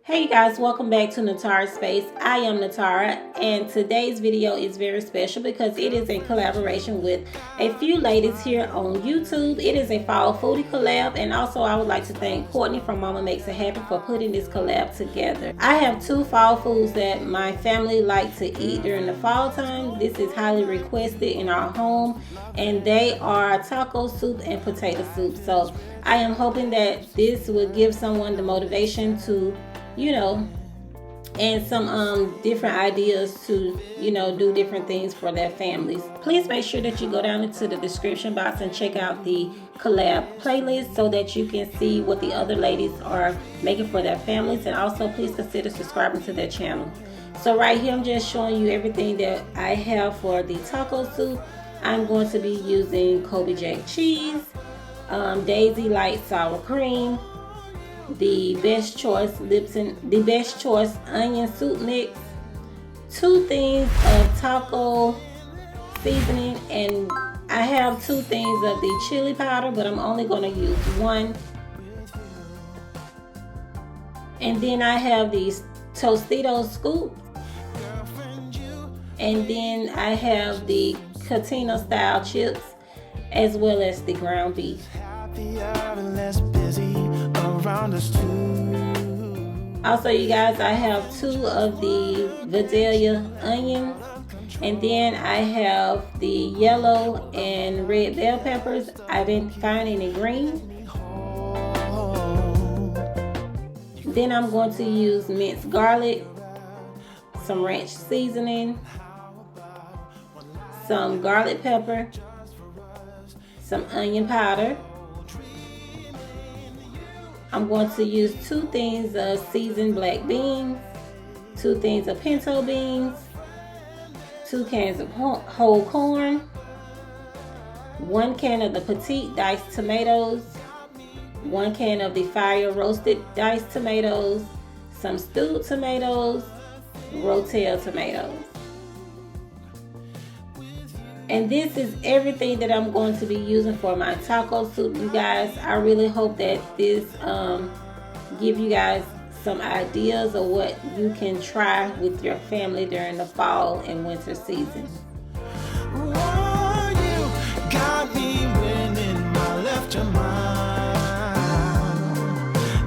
Hey you guys, welcome back to Natara Space. I am Natara, and today's video is very special because it is in collaboration with a few ladies here on YouTube. It is a fall foodie collab, and also I would like to thank Courtney from Mama Makes It Happen for putting this collab together. I have two fall foods that my family likes to eat during the fall time. This is highly requested in our home, and they are taco soup and potato soup. So I am hoping that this will give someone the motivation to and some different ideas to do different things for their families. Please make sure that you go down into the description box and check out the collab playlist so that you can see what the other ladies are making for their families, and also please consider subscribing to their channel. So right here I'm just showing you everything that I have for the taco soup. I'm going to be using Kobe Jack cheese, Daisy light sour cream, the best choice onion soup mix, 2 things of taco seasoning, and I have 2 things of the chili powder, but I'm only going to use 1. And then I have these Tostitos scoop, and then I have the Catino style chips, as well as the ground beef. Also, you guys, I have 2 of the Vidalia onions, and then I have the yellow and red bell peppers. I didn't find any green. Then I'm going to use minced garlic, some ranch seasoning, some garlic pepper, some onion powder. I'm going to use 2 things of seasoned black beans, 2 things of pinto beans, 2 cans of whole corn, 1 can of the petite diced tomatoes, 1 can of the fire roasted diced tomatoes, some stewed tomatoes, rotel tomatoes. And this is everything that I'm going to be using for my taco soup, you guys. I really hope that this give you guys some ideas of what you can try with your family during the fall and winter season. Oh, you got me winning my left your mind.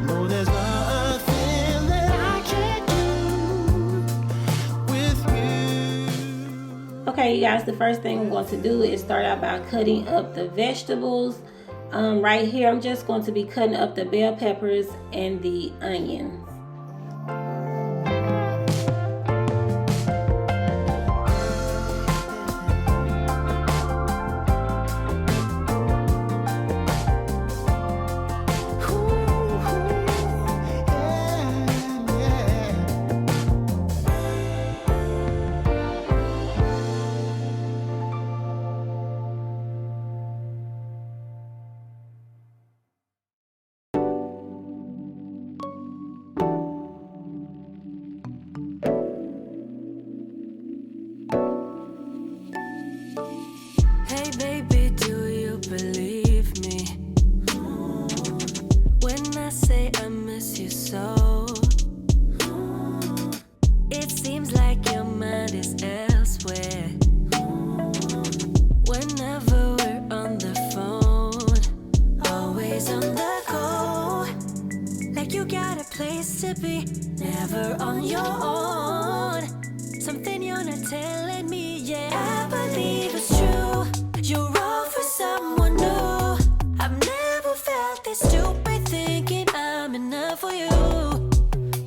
No, there's nothing that I can't do with you. Okay, you guys, the first thing I'm going to do is start out by cutting up the vegetables. Right here, I'm just going to be cutting up the bell peppers and the onions. Hey baby, do you believe me when I say I miss you so? It seems like your mind is elsewhere whenever we're on the phone, always on the go, like you got a place to be, never on your own. Something you're not telling me yet. I believe it's true. You're all for someone new. I've never felt this stupid, thinking I'm enough for you.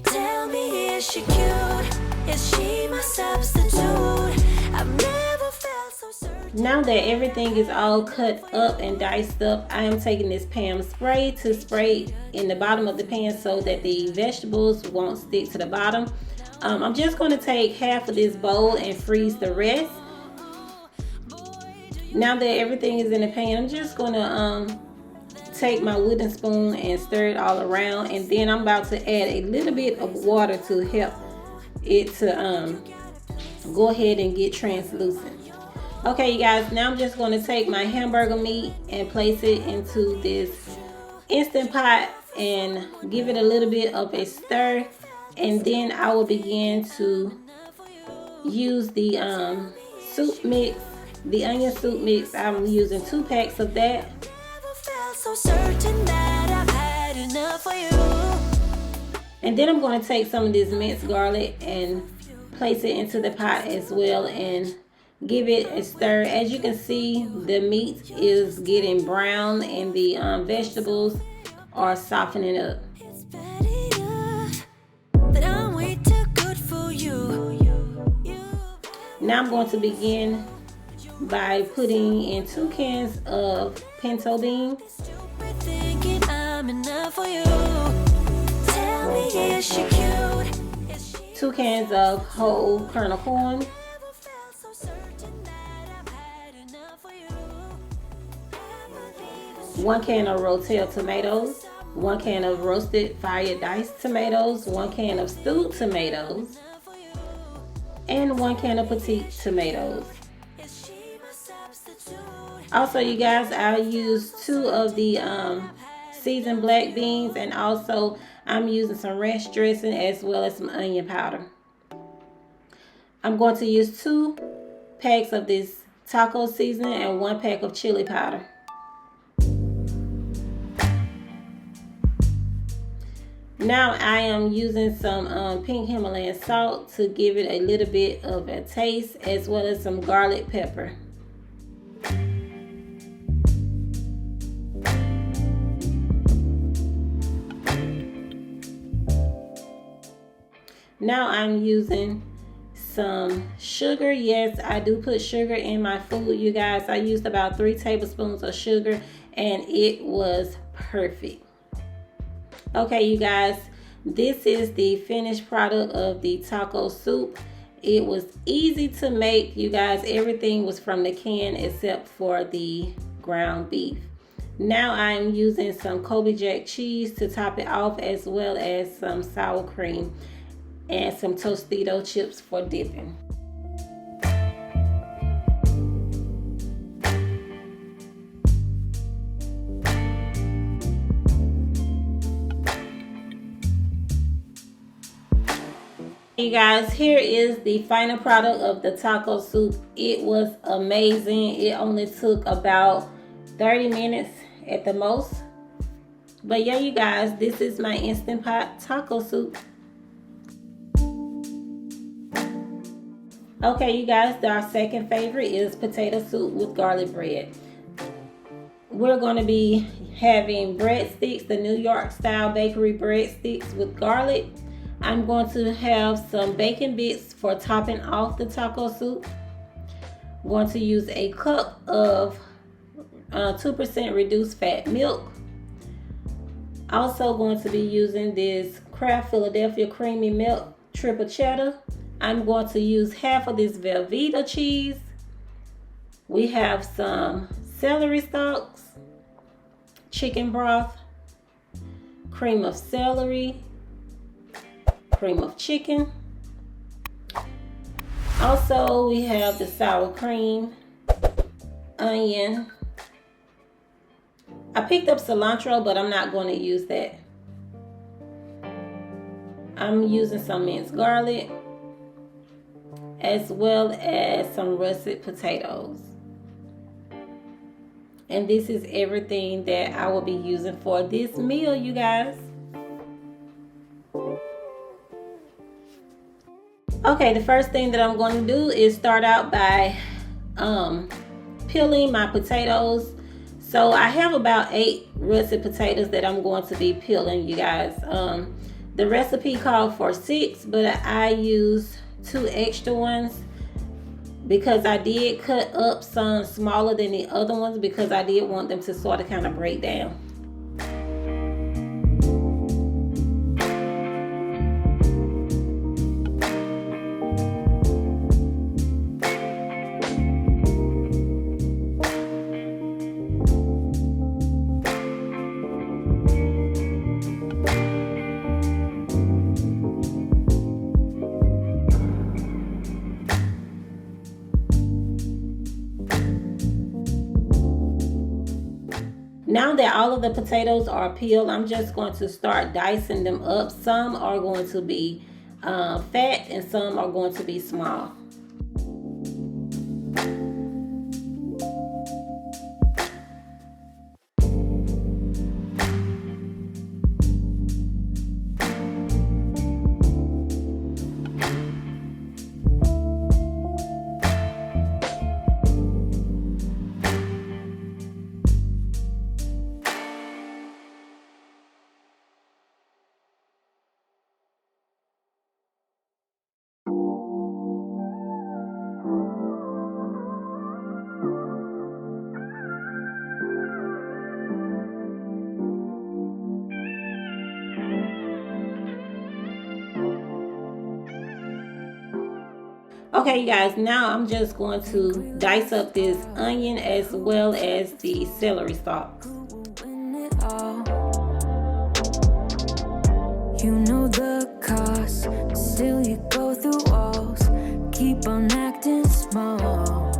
Tell me, is she cute? Is she my substitute? I've never felt so certain. Now that everything is all cut up and diced up, I am taking this Pam spray to spray in the bottom of the pan so that the vegetables won't stick to the bottom. I'm just going to take half of this bowl and freeze the rest. Now that everything is in the pan, I'm just going to take my wooden spoon and stir it all around, and then I'm about to add a little bit of water to help it to go ahead and get translucent. Okay, you guys, now I'm just going to take my hamburger meat and place it into this Instant Pot and give it a little bit of a stir And then I will begin to use the soup mix, the onion soup mix. I'm using 2 packs of that. And then I'm going to take some of this minced garlic and place it into the pot as well and give it a stir. As you can see, the meat is getting brown and the vegetables are softening up. Now I'm going to begin by putting in 2 cans of pinto beans, 2 cans of whole kernel corn, 1 can of rotel tomatoes, 1 can of roasted fire diced tomatoes, 1 can of stewed tomatoes, and 1 can of petite tomatoes. Also, you guys, I used 2 of the seasoned black beans, and also I'm using some ranch dressing as well as some onion powder. I'm going to use 2 packs of this taco seasoning and 1 pack of chili powder. Now I am using some pink Himalayan salt to give it a little bit of a taste, as well as some garlic pepper. Now I'm using some sugar. Yes, I do put sugar in my food, you guys. I used about 3 tablespoons of sugar and it was perfect. Okay, you guys, this is the finished product of the taco soup. It was easy to make, you guys. Everything was from the can except for the ground beef. Now I'm using some Kobe Jack cheese to top it off, as well as some sour cream and some Tostito chips for dipping. You guys, here is the final product of the taco soup. It was amazing. It only took about 30 minutes at the most. But yeah, you guys, this is my Instant Pot taco soup. Okay, you guys, our second favorite is potato soup with garlic bread. We're going to be having breadsticks, the New York style bakery breadsticks with garlic. I'm going to have some bacon bits for topping off the taco soup. I'm going to use a cup of 2% reduced fat milk. Also going to be using this Kraft Philadelphia Creamy Milk Triple Cheddar. I'm going to use half of this Velveeta cheese. We have some celery stalks, chicken broth, cream of celery, cream of chicken. Also, we have the sour cream, onion. I picked up cilantro, but I'm not going to use that. I'm using some minced garlic, as well as some russet potatoes. And this is everything that I will be using for this meal, you guys. Okay, the first thing that I'm going to do is start out by peeling my potatoes. So I have about 8 russet potatoes that I'm going to be peeling, you guys. The recipe called for 6, but I used 2 extra ones because I did cut up some smaller than the other ones because I did want them to sort of kind of break down. Now that all of the potatoes are peeled, I'm just going to start dicing them up. Some are going to be fat and some are going to be small. Okay, you guys, now I'm just going to dice up this onion as well as the celery stalks. You know the cost, still you go through walls, keep on acting small.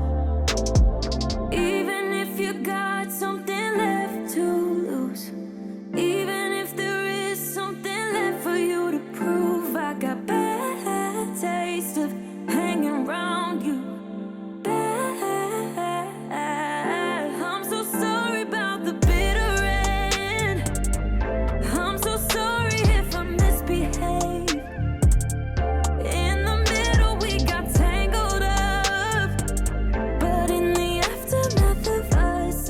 Even if you got something left to lose, even if there is something left for you to prove, I got bad taste of hanging around you. Bad. I'm so sorry about the bitter end. I'm so sorry if I misbehave. In the middle we got tangled up, but in the aftermath of us,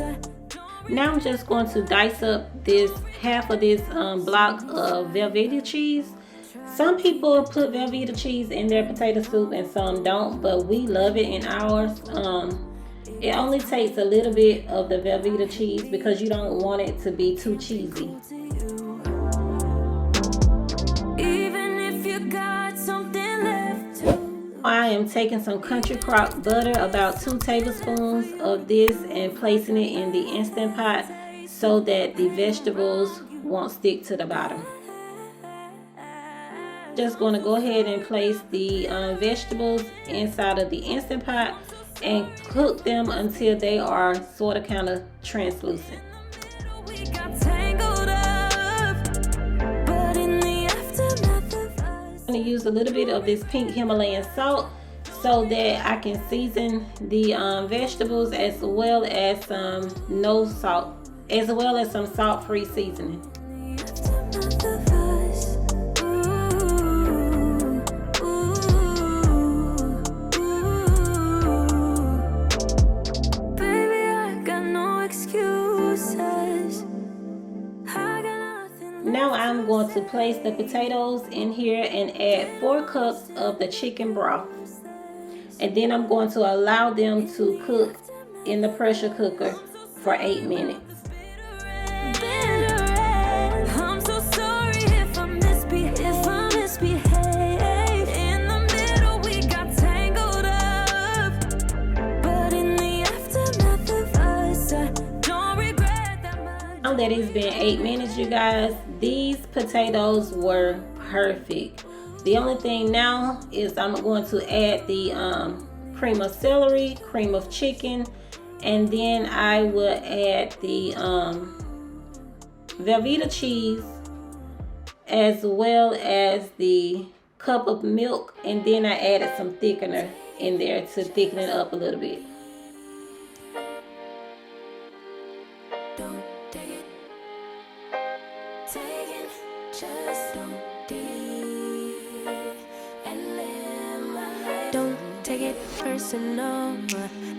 now I'm just going to dice up this half of this block of Velveeta cheese. Some people put Velveeta cheese in their potato soup and some don't, but we love it in ours. It only takes a little bit of the Velveeta cheese because you don't want it to be too cheesy. even if you got something left to. I am taking some country crock butter, about 2 tablespoons of this, and placing it in the Instant Pot so that the vegetables won't stick to the bottom. Just going to go ahead and place the vegetables inside of the Instant Pot and cook them until they are sort of kind of translucent. We got tangled up, but in the aftermath of us. I'm going to use a little bit of this pink Himalayan salt so that I can season the vegetables, as well as some no salt, as well as some salt-free seasoning. Now I'm going to place the potatoes in here and add 4 cups of the chicken broth. And then I'm going to allow them to cook in the pressure cooker for 8 minutes. I'm so sorry if I misbehave. In the middle we got tangled up, but in the aftermath of us, I don't regret that much. Now that it's been 8 minutes, you guys, these potatoes were perfect. The only thing now is I'm going to add the cream of celery, cream of chicken, and then I will add the Velveeta cheese, as well as the cup of milk, and then I added some thickener in there to thicken it up a little bit. Don't take it. Take it, just don't and live my life. Don't take it personal.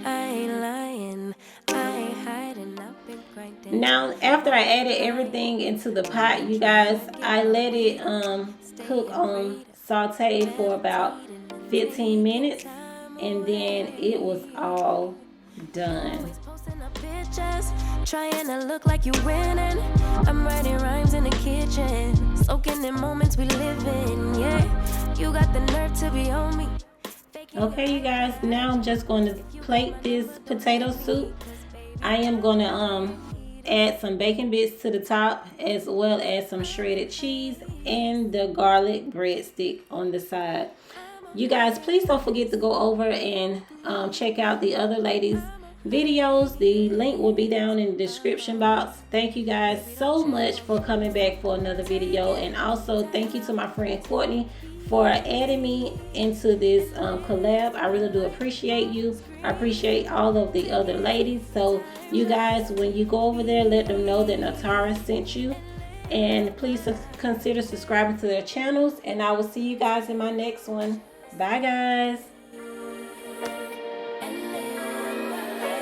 I ain't lying. I ain't hiding. I've been grinding. Now, after I added everything into the pot, you guys, I let it cook on saute for about 15 minutes, and then it was all done. Posting up pictures, trying to look like you winning. I'm writing rhymes in the kitchen, soaking in moments we live in. Yeah, you got the nerve to be on me. Okay, you guys, now I'm just going to plate this potato soup. I am going to add some bacon bits to the top, as well as some shredded cheese and the garlic breadstick on the side. You guys, please don't forget to go over and check out the other ladies' videos. The link will be down in the description box. Thank you guys so much for coming back for another video, and also thank you to my friend Courtney for adding me into this collab. I really do appreciate you. I appreciate all of the other ladies. So you guys, when you go over there, let them know that Natara sent you, and please consider subscribing to their channels, and I will see you guys in my next one. Bye guys.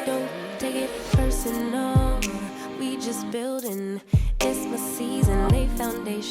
Don't take it personal. We just building. It's my season, lay foundation.